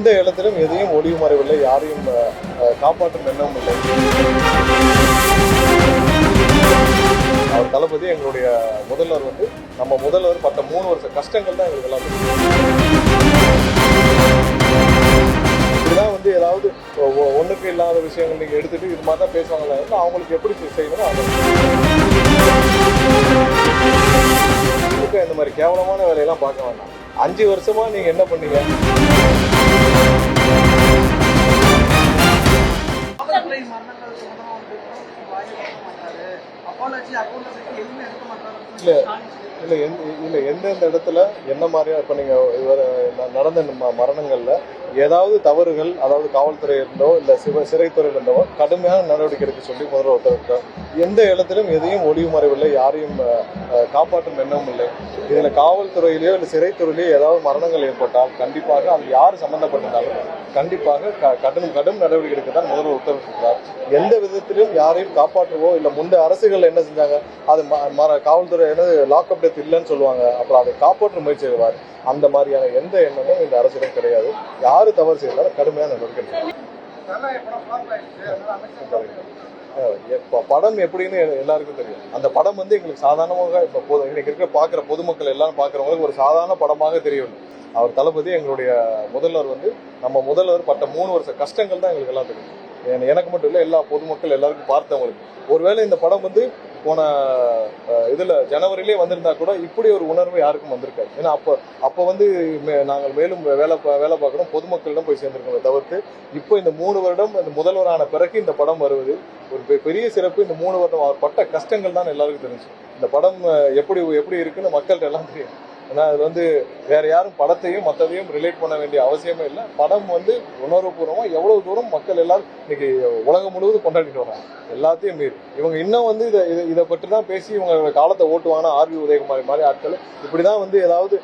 எந்த இடத்திலும் எதையும் ஒளிவு மறைவில்லை, யாரையும் காப்பாற்றும் எண்ணமும் இல்லை. அவர் தளபதி எங்களுடைய முதல்வர் வந்து நம்ம முதல்வர் பட்ட 3 வருஷ கஷ்டங்கள் தான் எங்களுக்கு எல்லாம் இப்படிதான் வந்து ஏதாவது ஒண்ணுக்கு இல்லாத விஷயங்கள் நீங்க எடுத்துட்டு இது மாதிரி தான் பேசுவாங்களா, அவங்களுக்கு எப்படி செய்யணும் இந்த மாதிரி கேவலமான வேலையெல்லாம் பார்க்க வேண்டாம். 5 வருஷமா நீங்க என்ன பண்ணீங்க? இல்ல எந்தெந்த இடத்துல என்ன மாதிரியா இப்ப நீங்க நடந்த மரணங்கள்ல ஏதாவது தவறுகள், அதாவது காவல்துறை இருந்தோ இல்ல சிறைத்துறையில் இருந்தோ கடுமையான நடவடிக்கை எடுக்க சொல்லி முதல்வர் உத்தரவிட்டார். எந்த இடத்திலும் எதையும் ஒளிவு மறைவில்லை, யாரையும் காப்பாற்றும் எண்ணமும் இல்லை. இதுல காவல்துறையிலேயோ இல்ல சிறைத்துறையிலேயோ ஏதாவது மரணங்கள் ஏற்பட்டால் கண்டிப்பாக அது யார் சம்பந்தப்பட்டிருந்தாலும் கண்டிப்பாக கடும் நடவடிக்கை எடுக்க தான் முதல்வர் உத்தரவிட்டார். எந்த விதத்திலும் யாரையும் காப்பாற்றவோ இல்ல முந்தைய அரசுகள் என்ன செஞ்சாங்க, அது காவல்துறை லாக்அப் டெத் இல்லைன்னு சொல்லுவாங்க, அப்புறம் அதை காப்பாற்ற முயற்சி செய்வார். அந்த மாதிரியான எந்த எண்ணமும் இந்த அரசிடம் கிடையாது. யாரு தவறு செய்தாலும் கடுமையான நடவடிக்கை. படம் எப்படின்னு எல்லாருக்கும் தெரியும். அந்த படம் வந்து எங்களுக்கு சாதாரணமாக இப்ப இன்னைக்கு இருக்க பாக்குற பொதுமக்கள் எல்லாம் பாக்குறவங்களுக்கு ஒரு சாதாரண படமாக தெரியவில்லை. அவர் தளபதி எங்களுடைய முதல்வர் வந்து நம்ம முதல்வர் பட்ட 3 வருஷ கஷ்டங்கள் தான் எங்களுக்கு எல்லாம் தெரியும். எனக்கு மட்டும் இல்லை, எல்லா பொதுமக்கள் எல்லாருக்கும் பார்த்தவங்களுக்கு. ஒருவேளை இந்த படம் வந்து போன இதுல ஜனவரியிலே வந்திருந்தா கூட இப்படி ஒரு உணர்வு யாருக்கும் வந்திருக்காரு. ஏன்னா அப்ப வந்து நாங்கள் மேலும் வேலை பார்க்கணும், பொதுமக்களிடம் போய் சேர்ந்திருக்கோம் தவிர்த்து இப்போ இந்த 3 வருடம் இந்த முதல்வரான பிறகு இந்த படம் வருவது ஒரு பெரிய சிறப்பு. இந்த 3 வருடம் அவர் பட்ட கஷ்டங்கள் தான் எல்லாருக்கும் தெரிஞ்சு. இந்த படம் எப்படி இருக்குன்னு மக்கள்கிட்ட எல்லாம் தெரியும். ஏன்னா அது வந்து வேற யாரும் படத்தையும் மற்றதையும் ரிலேட் பண்ண வேண்டிய அவசியமே இல்லை. படம் வந்து உணர்வுபூர்வமா எவ்வளவு தூரம் மக்கள் எல்லாரும் இன்னைக்கு உலகம் முழுவதும் கொண்டாடிட்டு வராங்க. எல்லாத்தையும் மீறி இவங்க இன்னும் வந்து இதை பற்றி தான் பேசி இவங்க காலத்தை ஓட்டுவாங்கன்னா ஆர்வி உதயகுமாரி மாதிரி ஆட்கள் இப்படிதான் வந்து ஏதாவது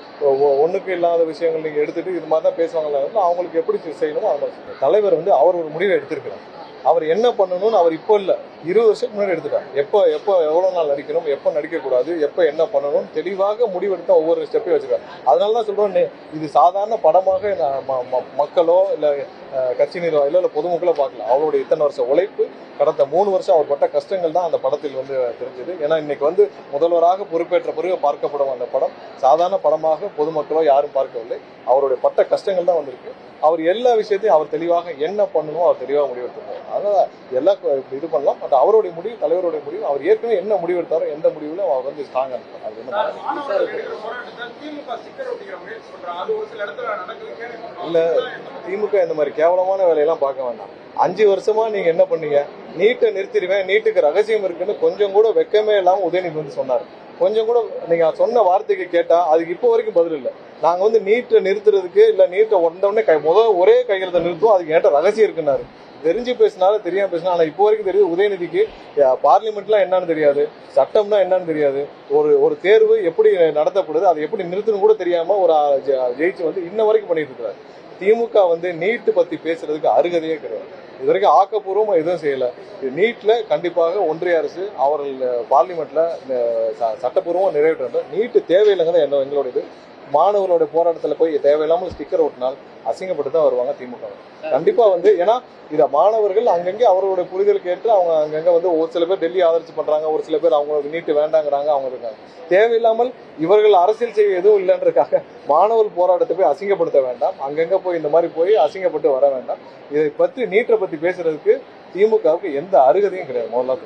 ஒண்ணுக்கு இல்லாத விஷயங்கள் நீங்க எடுத்துட்டு இது மாதிரி தான் பேசுவாங்களா, அவங்களுக்கு எப்படி செய்யணுமோ அவங்க. தலைவர் வந்து அவர் ஒரு முடிவை எடுத்திருக்கிறார். அவர் என்ன பண்ணணும்னு அவர் இப்போ இல்ல 20 வருஷத்துக்கு முன்னாடி எடுத்துட்டார். எப்போ எவ்வளவு நாள் நடிக்கணும், எப்போ நடிக்கக்கூடாது, எப்போ என்ன பண்ணணும் தெளிவாக முடிவெடுத்தா ஒவ்வொரு ஸ்டெப்பையும் வச்சிருக்காரு. அதனாலதான் சொல்றோம், இது சாதாரண படமாக மக்களோ இல்ல கட்சி நிர்வாகிகளோ இல்ல பொதுமக்களோ பார்க்கல. அவருடைய இத்தனை வருஷ உழைப்பு, கடந்த 3 வருஷம் அவர் பட்ட கஷ்டங்கள் தான் அந்த படத்தில் வந்து தெரிஞ்சது. ஏன்னா இன்னைக்கு வந்து முதல்வராக பொறுப்பேற்ற பிறகு பார்க்கப்படும் அந்த படம் சாதாரண படமாக பொதுமக்களோ யாரும் பார்க்கவில்லை. அவருடைய பட்ட கஷ்டங்கள் தான் வந்திருக்கு. அவர் எல்லா விஷயத்தையும் அவர் தெளிவாக என்ன பண்ணணும் அவர் தெளிவாக முடிவெடுத்திருக்காரு. அதனால எல்லாம் இது பண்ணலாம். பட் அவருடைய முடிவு, தலைவருடைய முடிவு, அவர் ஏற்கனவே என்ன முடிவெடுத்தாரோ எந்த முடிவுலையும் அவர் வந்து ஸ்ட்ராங்கா இருக்கார். அது இல்ல திமுக இந்த மாதிரி கேவலமான வேலையெல்லாம் பார்க்க வேண்டாம். 5 வருஷமா நீங்க என்ன பண்ணீங்க? நீட்டை நிறுத்திடுவேன், நீட்டுக்கு ரகசியம் இருக்குன்னு கொஞ்சம் கூட வெக்கமே இல்லாம உதயநிதி வந்து சொன்னாரு. கொஞ்சம் கூட நீங்க சொன்ன வார்த்தைக்கு கேட்டா அதுக்கு இப்போ வரைக்கும் பதில் இல்லை. நாங்க வந்து நீட்டை நிறுத்துறதுக்கு இல்ல நீட்டை வந்தோடனே ஒரே கையெழுத்தை நிறுத்துவோம், அதுக்கு ஏட்ட ரகசியம் இருக்குன்னாரு. தெரிஞ்சு பேசினாலும் தெரியாம பேசினா. ஆனா இப்போ வரைக்கும் தெரியுது உதயநிதிக்கு பார்லிமெண்ட்லாம் என்னன்னு தெரியாது, சட்டம்னா என்னன்னு தெரியாது, ஒரு தேர்வு எப்படி நடத்தப்படுது, அதை எப்படி நிறுத்தணும் கூட தெரியாம ஒரு ஜெயிச்சு வந்து இன்ன வரைக்கும் பண்ணிட்டு இருக்கிறாரு. திமுக வந்து நீட்டு பத்தி பேசுறதுக்கு அருகதையே கிடையாது. இது வரைக்கும் ஆக்கப்பூர்வமா எதுவும் செய்யல. நீட்ல கண்டிப்பாக ஒன்றிய அரசு அவர்கள் பார்லிமெண்ட்ல சட்டப்பூர்வமா நிறைவேற்ற நீட்டு தேவையில்லைங்கிறத எங்களோட இது. மாணவர்களோட போராட்டத்துல போய் தேவையில்லாமல் ஸ்டிக்கர் ஓட்டினால் அசிங்கப்பட்டு தான் வருவாங்க திமுக. கண்டிப்பா வந்து ஏன்னா இத மாணவர்கள் அங்கங்கே அவர்களுடைய புரிதலுக்கு ஏற்று அவங்க அங்கங்க வந்து ஒரு சில பேர் டெல்லி ஆதரிச்சு பண்றாங்க, ஒரு சில பேர் அவங்களுக்கு நீட்டு வேண்டாங்கிறாங்க, அவங்க இருக்காங்க. தேவையில்லாமல் இவர்கள் அரசியல் செய்ய எதுவும் இல்லைன்றதுக்காக மாணவர் போராட்டத்தை போய் அசிங்கப்படுத்த வேண்டாம். அங்கங்க போய் இந்த மாதிரி போய் அசிங்கப்பட்டு வர வேண்டாம். இதை பத்தி நீட்டை பத்தி பேசுறதுக்கு திமுகவுக்கு எந்த அருகதையும் கிடையாது. முதல்ல